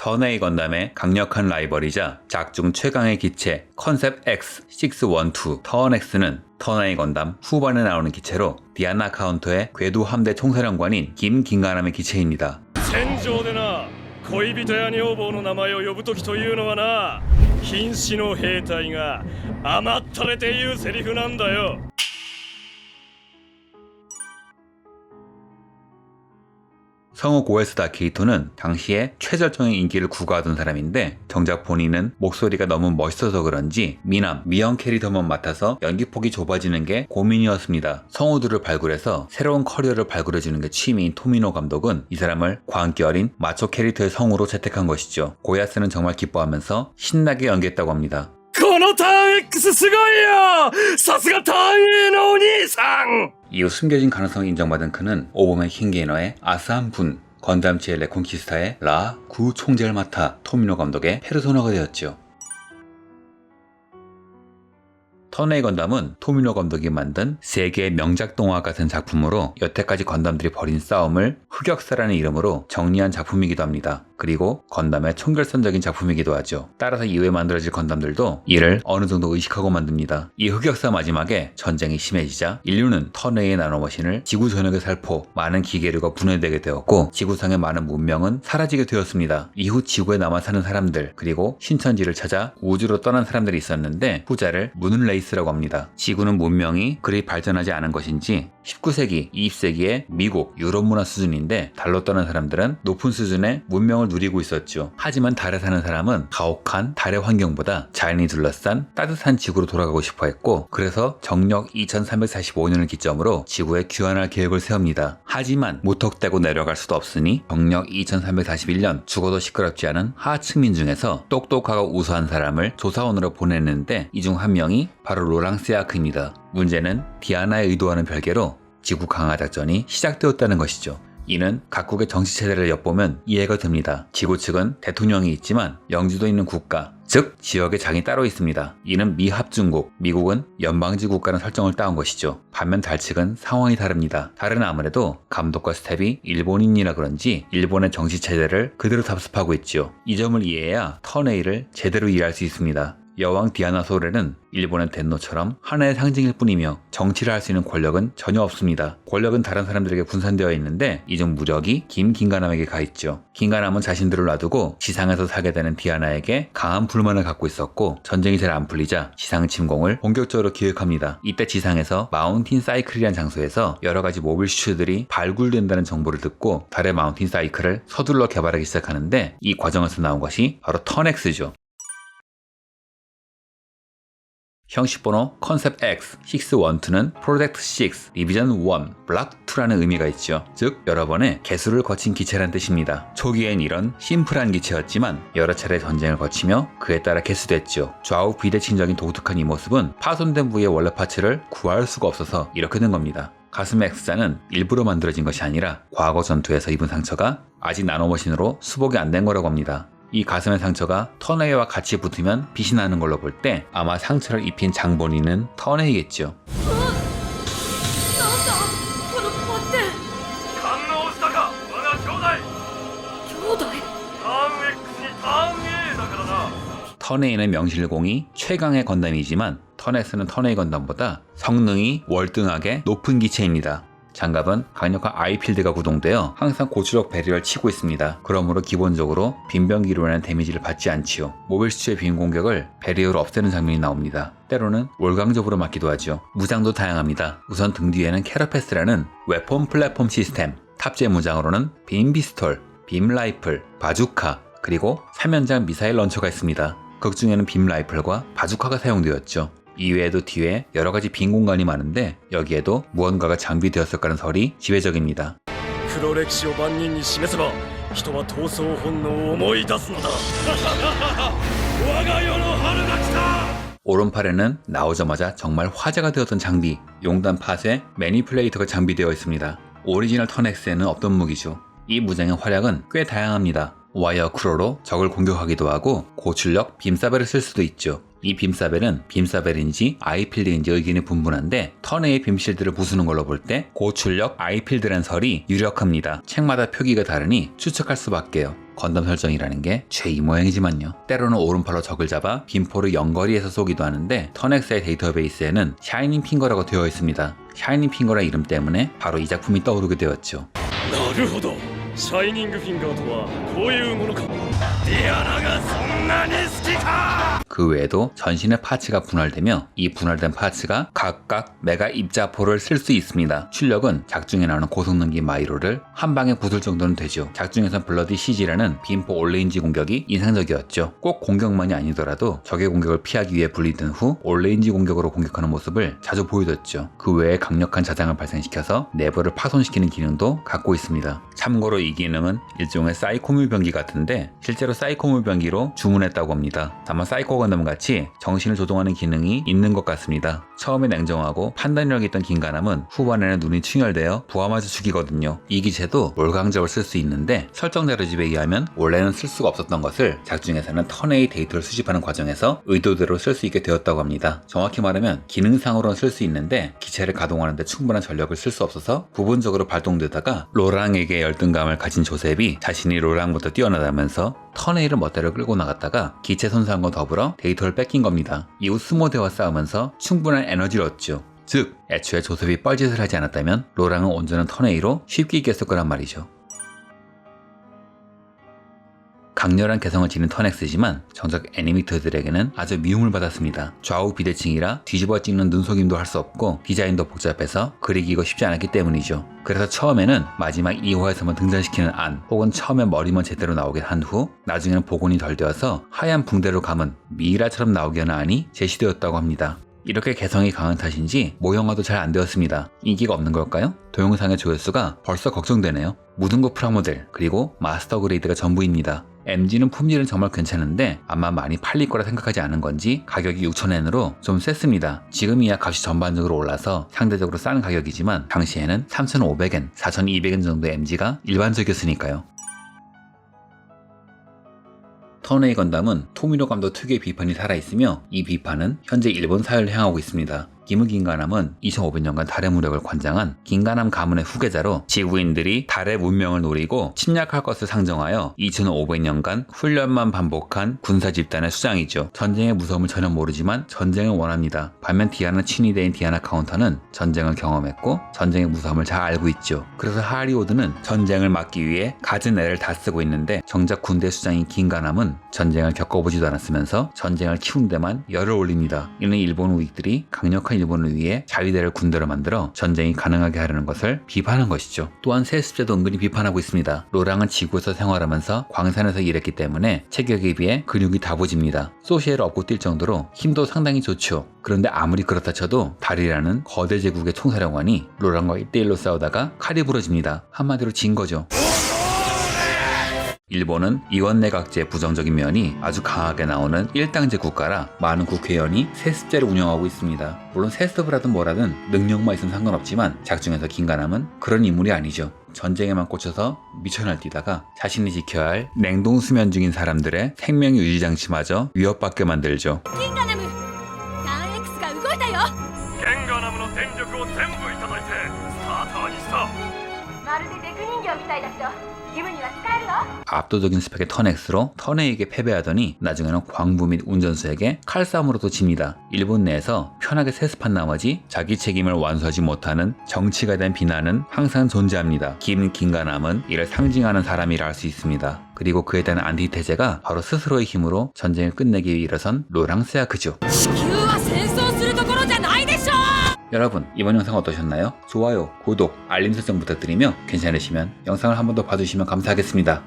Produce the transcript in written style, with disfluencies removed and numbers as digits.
턴A 건담의 강력한 라이벌이자 작중 최강의 기체 컨셉 X612 턴X는 턴A 건담 후반에 나오는 기체로 디아나 카운터의 궤도 함대 총사령관인 김긴가람의 기체입니다. 戦場でな恋人や女房の名前を呼ぶときというのはな、瀕死の兵隊が甘ったれて言うセリフなんだよ。 성우 고에스다 케이토는 당시에 최절정의 인기를 구가하던 사람인데 정작 본인은 목소리가 너무 멋있어서 그런지 미형 캐릭터만 맡아서 연기폭이 좁아지는 게 고민이었습니다. 성우들을 발굴해서 새로운 커리어를 발굴해주는 게 취미인 토미노 감독은 이 사람을 광기 어린 마초 캐릭터의 성우로 채택한 것이죠. 고야스는 정말 기뻐하면서 신나게 연기했다고 합니다. このターン X すごいよ、さすがターン A のお兄さん。 이후 숨겨진 가능성을 인정받은 그는 오범의 킹게이너의 아스한 분, 건담치의 레콘키스타의 라 구 총재를 맡아 토미노 감독의 페르소나가 되었죠. 턴A 건담은 토미노 감독이 만든 세계의 명작 동화 같은 작품으로 여태까지 건담들이 벌인 싸움을 흑역사라는 이름으로 정리한 작품이기도 합니다. 그리고 건담의 총결선적인 작품이기도 하죠. 따라서 이후에 만들어질 건담들도 이를 어느 정도 의식하고 만듭니다. 이 흑역사 마지막에 전쟁이 심해지자 인류는 턴A의 나노머신을 지구 전역에 살포 많은 기계류가 분해되게 되었고 지구상의 많은 문명은 사라지게 되었습니다. 이후 지구에 남아 사는 사람들 그리고 신천지를 찾아 우주로 떠난 사람들이 있었는데 후자를 문은레이스라고 합니다. 지구는 문명이 그리 발전하지 않은 것인지 19세기, 20세기의 미국, 유럽 문화 수준인데 달로 떠난 사람들은 높은 수준의 문명을 누리고 있었죠. 하지만 달에 사는 사람은 가혹한 달의 환경보다 자연이 둘러싼 따뜻한 지구로 돌아가고 싶어 했고 그래서 정력 2345년을 기점으로 지구에 귀환할 계획을 세웁니다. 하지만 무턱대고 내려갈 수도 없으니 정력 2341년 죽어도 시끄럽지 않은 하층민 중에서 똑똑하고 우수한 사람을 조사원으로 보냈는데 이 중 한 명이 바로 로랑스야크입니다. 문제는 디아나의 의도와는 별개로 지구 강화 작전이 시작되었다는 것이죠. 이는 각국의 정치체제를 엿보면 이해가 됩니다. 지구 측은 대통령이 있지만 영주도 있는 국가, 즉 지역의 장이 따로 있습니다. 이는 미합중국, 미국은 연방제 국가라는 설정을 따온 것이죠. 반면 달 측은 상황이 다릅니다. 달은 아무래도 감독과 스텝이 일본인이라 그런지 일본의 정치체제를 그대로 답습하고 있죠. 이 점을 이해해야 턴A를 제대로 이해할 수 있습니다. 여왕 디아나 소레는 일본의 덴노처럼 하나의 상징일 뿐이며 정치를 할 수 있는 권력은 전혀 없습니다. 권력은 다른 사람들에게 분산되어 있는데 이 중 무력이 김긴가남에게 가 있죠. 긴가남은 자신들을 놔두고 지상에서 살게 되는 디아나에게 강한 불만을 갖고 있었고 전쟁이 잘 안 풀리자 지상 침공을 본격적으로 기획합니다. 이때 지상에서 마운틴 사이클이라는 장소에서 여러가지 모빌 슈츠들이 발굴된다는 정보를 듣고 달의 마운틴 사이클을 서둘러 개발하기 시작하는데 이 과정에서 나온 것이 바로 턴X죠. 형식 번호 컨셉 X612는 프로젝트 6, 리비전 1, 블락 2라는 의미가 있죠. 즉 여러 번의 개수를 거친 기체란 뜻입니다. 초기엔 이런 심플한 기체였지만 여러 차례 전쟁을 거치며 그에 따라 개수됐죠. 좌우 비대칭적인 독특한 이 모습은 파손된 부위의 원래 파츠를 구할 수가 없어서 이렇게 된 겁니다. 가슴의 X자는 일부러 만들어진 것이 아니라 과거 전투에서 입은 상처가 아직 나노머신으로 수복이 안 된 거라고 합니다. 이 가슴의 상처가 턴A와 같이 붙으면 빛이 나는 걸로 볼 때 아마 상처를 입힌 장본인은 턴A겠죠. 턴A는 명실공히 최강의 건담이지만 턴X는 턴A 건담보다 성능이 월등하게 높은 기체입니다. 장갑은 강력한 아이필드가 구동되어 항상 고추력 배리어를 치고 있습니다. 그러므로 기본적으로 빈병기로 인한 데미지를 받지 않지요. 모빌 슈츠의 빈 공격을 배리어로 없애는 장면이 나옵니다. 때로는 월광적으로 맞기도 하죠. 무장도 다양합니다. 우선 등 뒤에는 캐러패스라는 웨폰 플랫폼 시스템, 탑재 무장으로는 빔 피스톨, 빔 라이플, 바주카, 그리고 3연장 미사일 런처가 있습니다. 극 중에는 빔 라이플과 바주카가 사용되었죠. 이외에도 뒤에 여러가지 빈 공간이 많은데 여기에도 무언가가 장비되었을 거라는 설이 지배적입니다. 오른팔에는 나오자마자 정말 화제가 되었던 장비, 용단 팟에 매니플레이터가 장비되어 있습니다. 오리지널 턴X에는 없던 무기죠. 이 무장의 활약은 꽤 다양합니다. 와이어 크로로 적을 공격하기도 하고 고출력 빔사벨을 쓸 수도 있죠. 이 빔사벨은 빔사벨인지 아이필드인지 의견이 분분한데 턴A의 빔실드를 부수는 걸로 볼 때 고출력 아이필드란 설이 유력합니다. 책마다 표기가 다르니 추측할 수밖에요. 건담 설정이라는 게 죄 이 모양이지만요. 때로는 오른팔로 적을 잡아 빈포를 연거리에서 쏘기도 하는데 턴엑스의 데이터베이스에는 샤이닝 핑거라고 되어 있습니다. 샤이닝 핑거라는 이름 때문에 바로 이 작품이 떠오르게 되었죠. なるほどシャイニングフィンガーとはこういうものか。ディアナがそんなに好きか。 그 외에도 전신의 파츠가 분할되며 이 분할된 파츠가 각각 메가 입자포를 쓸 수 있습니다. 출력은 작중에 나오는 고성능기 마이로를 한 방에 부술 정도는 되죠. 작중에선 블러디 CG라는 빈포 올레인지 공격이 인상적이었죠. 꼭 공격만이 아니더라도 적의 공격을 피하기 위해 분리된 후 올레인지 공격으로 공격하는 모습을 자주 보여줬죠. 그 외에 강력한 자장을 발생시켜서 내부를 파손시키는 기능도 갖고 있습니다. 참고로 이 기능은 일종의 사이코물 병기 같은데 실제로 사이코물 병기로 주문했다고 합니다. 다만 사이코 건담 같이 정신을 조종하는 기능이 있는 것 같습니다. 처음에 냉정하고 판단력이 있던 긴가남은 후반에는 눈이 충혈되어 부하마저 죽이거든요. 이 기체도 롤 강적을 쓸 수 있는데 설정 자료집에 의하면 원래는 쓸 수가 없었던 것을 작중에서는 턴A 데이터를 수집하는 과정에서 의도대로 쓸 수 있게 되었다고 합니다. 정확히 말하면 기능상으로는 쓸 수 있는데 기체를 가동하는데 충분한 전력을 쓸 수 없어서 부분적으로 발동되다가 로랑에게 열등감을 가진 조셉이 자신이 로랑보다 뛰어나다면서 턴A를 멋대로 끌고 나갔다가 기체 손상과 더불어 데이터를 뺏긴 겁니다. 이후 스모데와 싸우면서 충분한 에너지를 얻죠. 즉 애초에 조셉이 뻘짓을 하지 않았다면 로랑은 온전한 턴A로 쉽게 이겼을 거란 말이죠. 강렬한 개성을 지닌 턴엑스지만 정작 애니메이터들에게는 아주 미움을 받았습니다. 좌우 비대칭이라 뒤집어 찍는 눈속임도 할 수 없고 디자인도 복잡해서 그리기가 쉽지 않았기 때문이죠. 그래서 처음에는 마지막 2화에서만 등장시키는 안 혹은 처음에 머리만 제대로 나오게 한 후 나중에는 복원이 덜 되어서 하얀 붕대로 감은 미이라처럼 나오게 하는 안이 제시되었다고 합니다. 이렇게 개성이 강한 탓인지 모형화도 잘 안 되었습니다. 인기가 없는 걸까요? 동영상의 조회수가 벌써 걱정되네요. 무등급 프라모델 그리고 마스터 그레이드가 전부입니다. MG는 품질은 정말 괜찮은데 아마 많이 팔릴 거라 생각하지 않은 건지 가격이 6,000엔으로 좀 셌습니다. 지금이야 값이 전반적으로 올라서 상대적으로 싼 가격이지만 당시에는 3,500엔, 4,200엔 정도의 MG가 일반적이었으니까요. 턴A 건담은 토미노 감독 특유의 비판이 살아있으며 이 비판은 현재 일본 사회를 향하고 있습니다. 기무 긴가남은 2500년간 달의 무력을 관장한 긴가남 가문의 후계자로 지구인들이 달의 문명을 노리고 침략할 것을 상정하여 2500년간 훈련만 반복한 군사 집단의 수장이죠. 전쟁의 무서움을 전혀 모르지만 전쟁을 원합니다. 반면 디아나 친위대인 디아나 카운터는 전쟁을 경험했고 전쟁의 무서움을 잘 알고 있죠. 그래서 하리오드는 전쟁을 막기 위해 갖은 애를 다 쓰고 있는데 정작 군대 수장인 긴가남은 전쟁을 겪어보지도 않았으면서 전쟁을 키운 데만 열을 올립니다. 이는 일본 우익들이 강력한 일본을 위해 자위대를 군대로 만들어 전쟁이 가능하게 하려는 것을 비판한 것이죠. 또한 세습제도 은근히 비판하고 있습니다. 로랑은 지구에서 생활하면서 광산에서 일했기 때문에 체격에 비해 근육이 다부집니다. 소시에를 업고 뛸 정도로 힘도 상당히 좋죠. 그런데 아무리 그렇다 쳐도 달이라는 거대 제국의 총사령관이 로랑과 1대1로 싸우다가 칼이 부러집니다. 한마디로 진 거죠. 일본은 이원내각제의 부정적인 면이 아주 강하게 나오는 일당제 국가라 많은 국회의원이 세습제를 운영하고 있습니다. 물론 세습을 하든 뭐라든 능력만 있으면 상관없지만 작중에서 긴가남은 그런 인물이 아니죠. 전쟁에만 꽂혀서 미쳐 날뛰다가 자신이 지켜야 할 냉동 수면 중인 사람들의 생명 유지 장치마저 위협받게 만들죠. ゲンガナムの電力を全部いただいてスターターにした。まるでデク人形みたいだけどギムには使えるの？ 압도적인 스펙의 턴X로 턴에에게 패배하더니 나중에는 광부 및 운전수에게 칼싸움으로도 집니다. 일본 내에서 편하게 세습한 나머지 자기 책임을 완수하지 못하는 정치가에 대한 비난은 항상 존재합니다. 긴가남은 이를 상징하는 사람이라 할 수 있습니다. 그리고 그에 대한 안티테제가 바로 스스로의 힘으로 전쟁을 끝내기 위해 일어선 로랑스야크죠. 여러분 이번 영상 어떠셨나요? 좋아요, 구독, 알림 설정 부탁드리며 괜찮으시면 영상을 한 번 더 봐주시면 감사하겠습니다.